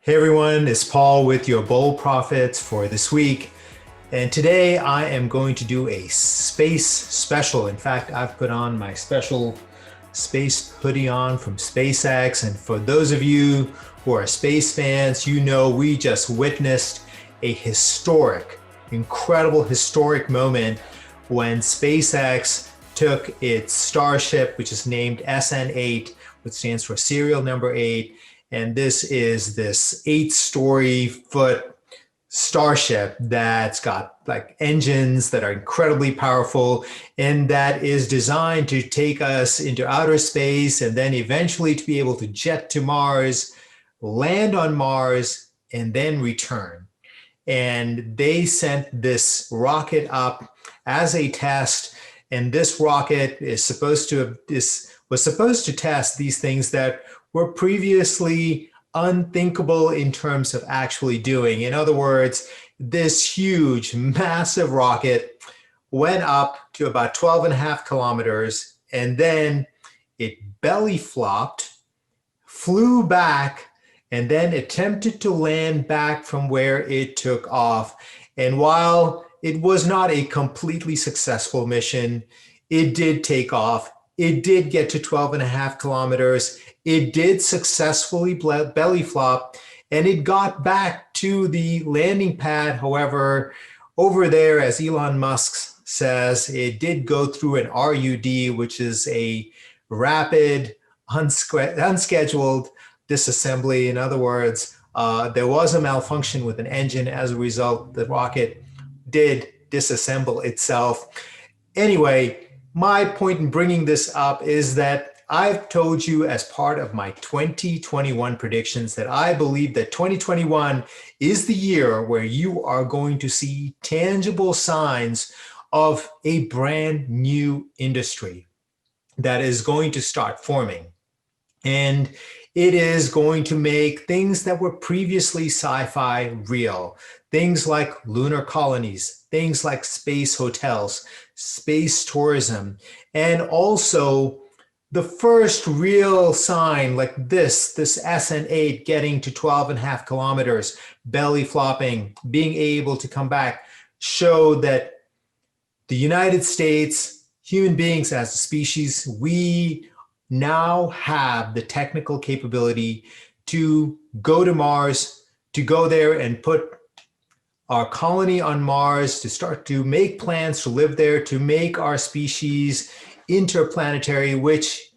Hey everyone, it's Paul with your Bold Profits for this week. And today I am going to do a space special. In fact, I've put on my special space hoodie on from SpaceX. And for those of you who are space fans, you know we just witnessed a incredible historic moment when SpaceX took its Starship, which is named SN8, which stands for serial number 8. And this is this 8-story-foot Starship that's got like engines that are incredibly powerful and that is designed to take us into outer space and then eventually to be able to jet to Mars, land on Mars, and then return. And they sent this rocket up as a test, and this rocket was supposed to test these things that were previously unthinkable in terms of actually doing. In other words, this huge, massive rocket went up to about 12.5 kilometers, and then it belly flopped, flew back, and then attempted to land back from where it took off. And while it was not a completely successful mission, it did take off. It did get to 12.5 kilometers. It did successfully belly flop, and it got back to the landing pad. However, over there, as Elon Musk says, it did go through an RUD, which is a rapid, unscheduled disassembly. In other words, there was a malfunction with an engine. As a result, the rocket did disassemble itself. Anyway, my point in bringing this up is that I've told you as part of my 2021 predictions that I believe that 2021 is the year where you are going to see tangible signs of a brand new industry that is going to start forming. And it is going to make things that were previously sci-fi real. Things like lunar colonies, things like space hotels, space tourism, and also the first real sign like this SN8 getting to 12.5 kilometers, belly flopping, being able to come back, show that the United States, human beings as a species, we now have the technical capability to go to Mars, to go there and put our colony on Mars, to start to make plans to live there, to make our species interplanetary, which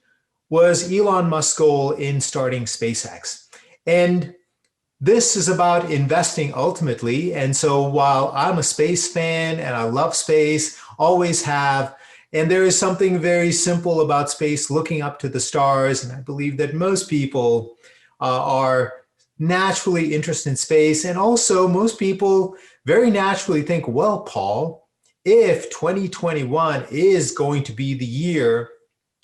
was Elon Musk's goal in starting SpaceX. And this is about investing ultimately. And so while I'm a space fan and I love space, always have, and there is something very simple about space, looking up to the stars. And I believe that most people are naturally interested in space. And also most people very naturally think, well, Paul, if 2021 is going to be the year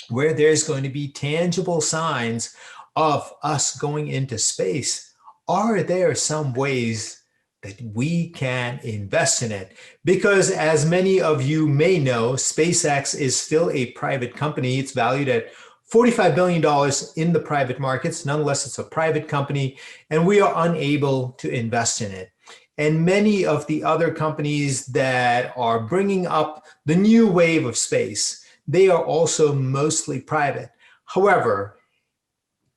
where there's going to be tangible signs of us going into space, are there some ways that we can invest in it? Because as many of you may know, SpaceX is still a private company. It's valued at $45 billion in the private markets. Nonetheless, it's a private company, and we are unable to invest in it. And many of the other companies that are bringing up the new wave of space, they are also mostly private. However,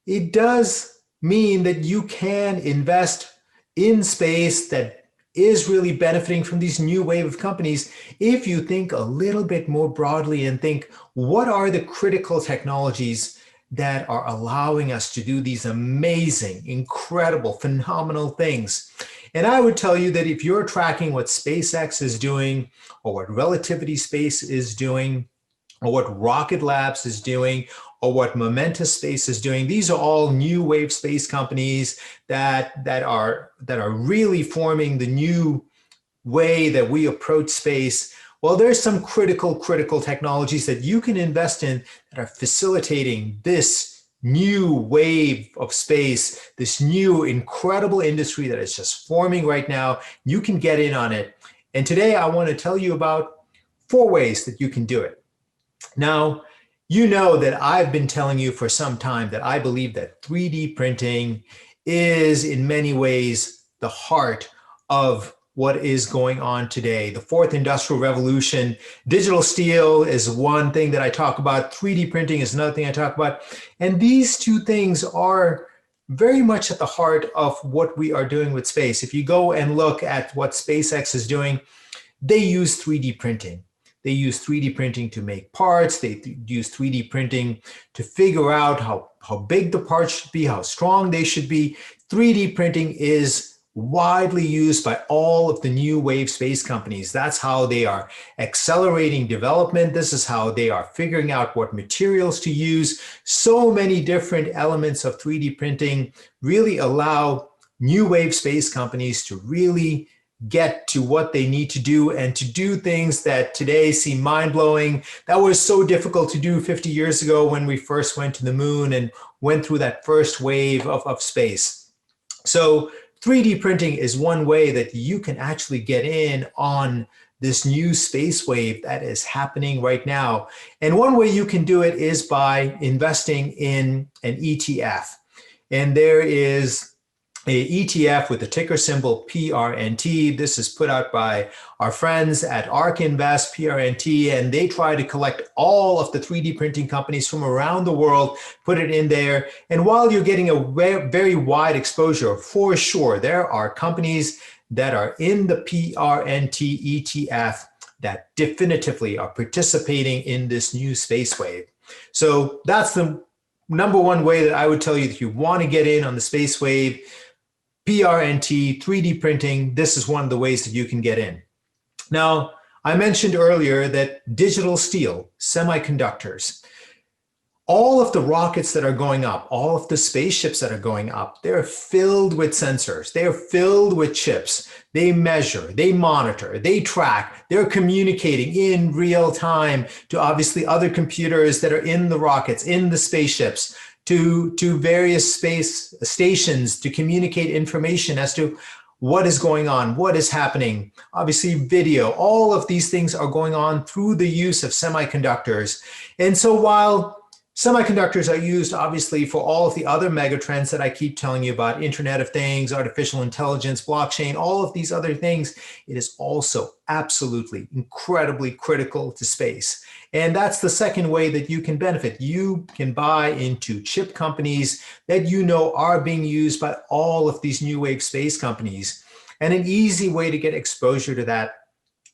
it does mean that you can invest in space that is really benefiting from these new wave of companies if you think a little bit more broadly and think, what are the critical technologies that are allowing us to do these amazing, incredible, phenomenal things? And I would tell you that if you're tracking what SpaceX is doing, or what Relativity Space is doing, or what Rocket Labs is doing, or what Momentous Space is doing, these are all new wave space companies that are really forming the new way that we approach space. Well, there's some critical technologies that you can invest in that are facilitating this new wave of space, this new incredible industry that is just forming right now. You can get in on it. And today I want to tell you about 4 ways that you can do it. Now, you know that I've been telling you for some time that I believe that 3D printing is in many ways the heart of what is going on today. The fourth industrial revolution. Digital steel is one thing that I talk about. 3D printing is another thing I talk about. And these two things are very much at the heart of what we are doing with space. If you go and look at what SpaceX is doing, they use 3D printing. They use 3D printing to make parts. They use 3D printing to figure out how big the parts should be, how strong they should be. 3D printing is widely used by all of the new wave space companies. That's how they are accelerating development. This is how they are figuring out what materials to use. So many different elements of 3D printing really allow new wave space companies to really get to what they need to do and to do things that today seem mind-blowing. That was so difficult to do 50 years ago when we first went to the moon and went through that first wave of space. So 3D printing is one way that you can actually get in on this new space wave that is happening right now. And one way you can do it is by investing in an ETF. And there is an ETF with the ticker symbol PRNT. This is put out by our friends at ARK Invest, PRNT, and they try to collect all of the 3D printing companies from around the world, put it in there. And while you're getting a very wide exposure, for sure, there are companies that are in the PRNT ETF that definitively are participating in this new space wave. So that's the number one way that I would tell you that you want to get in on the space wave. PRNT, 3D printing, this is one of the ways that you can get in. Now, I mentioned earlier that digital steel, semiconductors, all of the rockets that are going up, all of the spaceships that are going up, they're filled with sensors. They're filled with chips. They measure, they monitor, they track, they're communicating in real time to obviously other computers that are in the rockets, in the spaceships, to various space stations to communicate information as to what is going on, what is happening. Obviously, video, all of these things are going on through the use of semiconductors. And so while semiconductors are used obviously for all of the other megatrends that I keep telling you about, Internet of Things, artificial intelligence, blockchain, all of these other things, it is also absolutely incredibly critical to space. And that's the second way that you can benefit. You can buy into chip companies that you know are being used by all of these new wave space companies. And an easy way to get exposure to that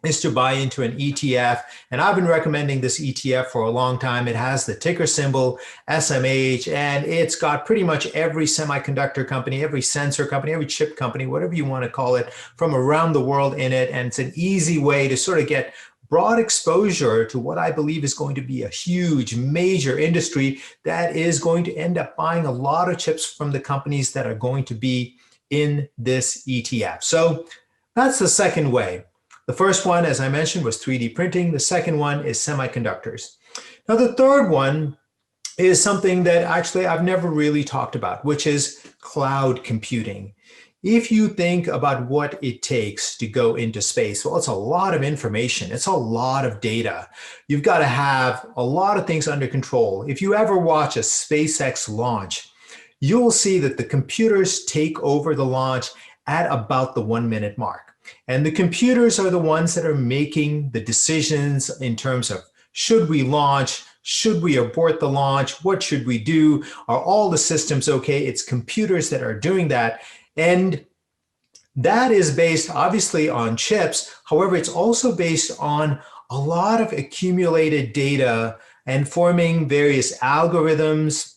is to buy into an ETF. And I've been recommending this ETF for a long time. It has the ticker symbol SMH, and it's got pretty much every semiconductor company, every sensor company, every chip company, whatever you want to call it, from around the world in it. And it's an easy way to sort of get broad exposure to what I believe is going to be a huge, major industry that is going to end up buying a lot of chips from the companies that are going to be in this ETF. So that's the second way. The first one, as I mentioned, was 3D printing. The second one is semiconductors. Now, the third one is something that actually I've never really talked about, which is cloud computing. If you think about what it takes to go into space, well, it's a lot of information. It's a lot of data. You've got to have a lot of things under control. If you ever watch a SpaceX launch, you'll see that the computers take over the launch at about the 1 minute mark. And the computers are the ones that are making the decisions in terms of should we launch? Should we abort the launch? What should we do? Are all the systems okay? It's computers that are doing that. And that is based obviously on chips. However, it's also based on a lot of accumulated data and forming various algorithms,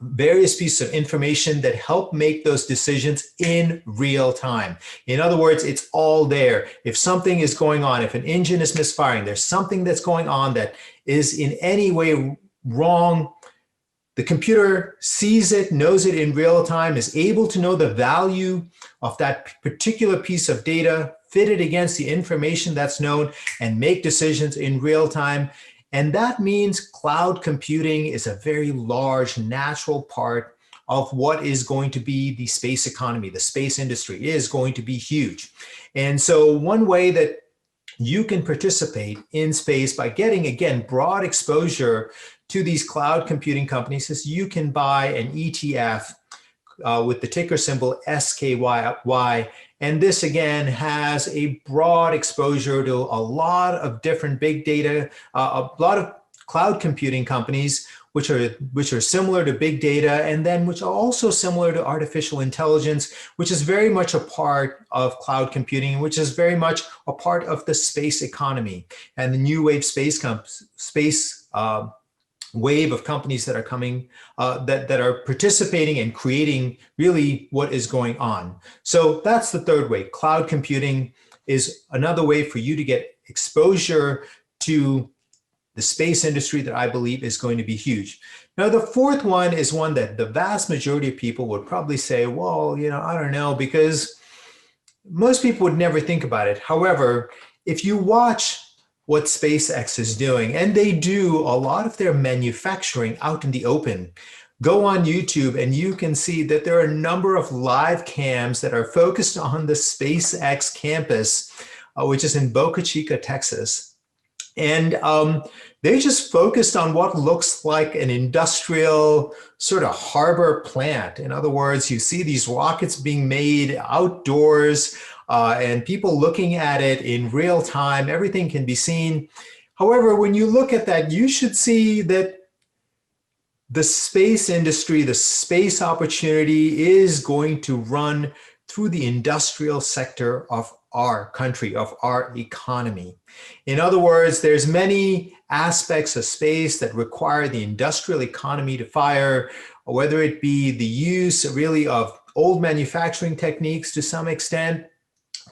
various pieces of information that help make those decisions in real time. In other words, it's all there. If something is going on, if an engine is misfiring, there's something that's going on that is in any way wrong, the computer sees it, knows it in real time, is able to know the value of that particular piece of data, fit it against the information that's known, and make decisions in real time. And that means cloud computing is a very large natural part of what is going to be the space economy. The space industry is going to be huge. And so one way that you can participate in space by getting, again, broad exposure to these cloud computing companies is you can buy an ETF with the ticker symbol SKYY. And this again has a broad exposure to a lot of different big data, a lot of cloud computing companies, which are similar to big data, and then which are also similar to artificial intelligence, which is very much a part of cloud computing, which is very much a part of the space economy and the new wave wave of companies that are coming, that are participating and creating really what is going on. So that's the third way. Cloud computing is another way for you to get exposure to the space industry that I believe is going to be huge. Now, the fourth one is one that the vast majority of people would probably say, well, I don't know, because most people would never think about it. However, if you watch what SpaceX is doing, and they do a lot of their manufacturing out in the open, go on YouTube and you can see that there are a number of live cams that are focused on the SpaceX campus, which is in Boca Chica, Texas. And they just focused on what looks like an industrial sort of harbor plant. In other words, you see these rockets being made outdoors and people looking at it in real time. Everything can be seen. However, when you look at that, you should see that the space industry, the space opportunity is going to run through the industrial sector of our country, of our economy. In other words, there's many aspects of space that require the industrial economy to fire, whether it be the use really of old manufacturing techniques to some extent,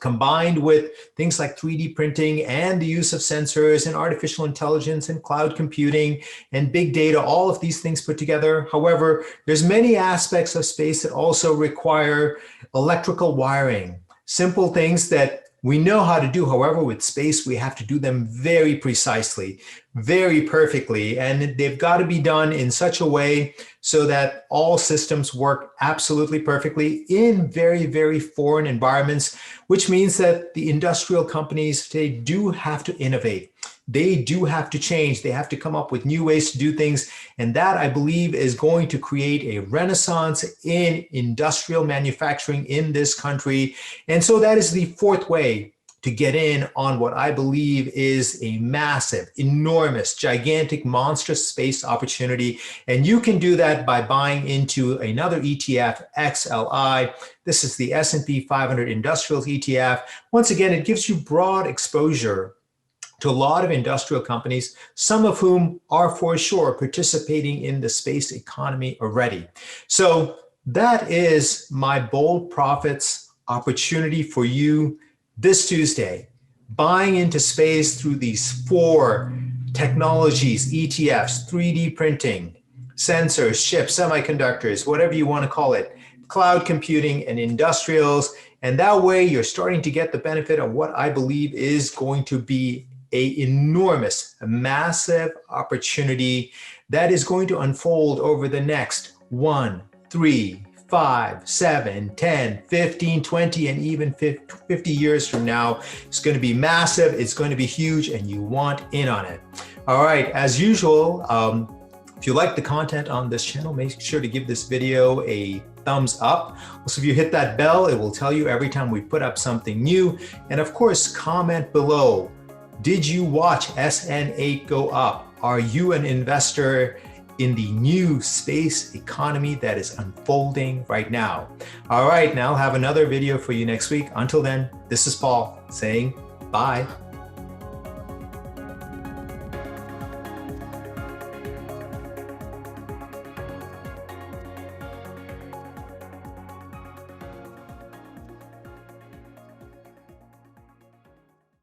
combined with things like 3D printing and the use of sensors and artificial intelligence and cloud computing and big data, all of these things put together. However, there's many aspects of space that also require electrical wiring, simple things that we know how to do. However, with space, we have to do them very precisely, very perfectly, and they've got to be done in such a way so that all systems work absolutely perfectly in very, very foreign environments, which means that the industrial companies today do have to innovate. They do have to change. They have to come up with new ways to do things. And that, I believe, is going to create a renaissance in industrial manufacturing in this country. And so that is the fourth way to get in on what I believe is a massive, enormous, gigantic, monstrous space opportunity. And you can do that by buying into another ETF, XLI. This is the S&P 500 Industrials ETF. Once again, it gives you broad exposure to a lot of industrial companies, some of whom are for sure participating in the space economy already. So that is my bold profits opportunity for you this Tuesday, buying into space through these four technologies, ETFs, 3D printing, sensors, chips, semiconductors, whatever you want to call it, cloud computing and industrials. And that way you're starting to get the benefit of what I believe is going to be an enormous, massive opportunity that is going to unfold over the next 1, 3, 5, 7, 10, 15, 20, and even 50 years from now. It's going to be massive. It's going to be huge, and you want in on it. All right, as usual, if you like the content on this channel, make sure to give this video a thumbs up. Also, if you hit that bell, it will tell you every time we put up something new. And of course, comment below. Did you watch SN8 go up? Are you an investor in the new space economy that is unfolding right now? All right, now I'll have another video for you next week. Until then, this is Paul saying bye.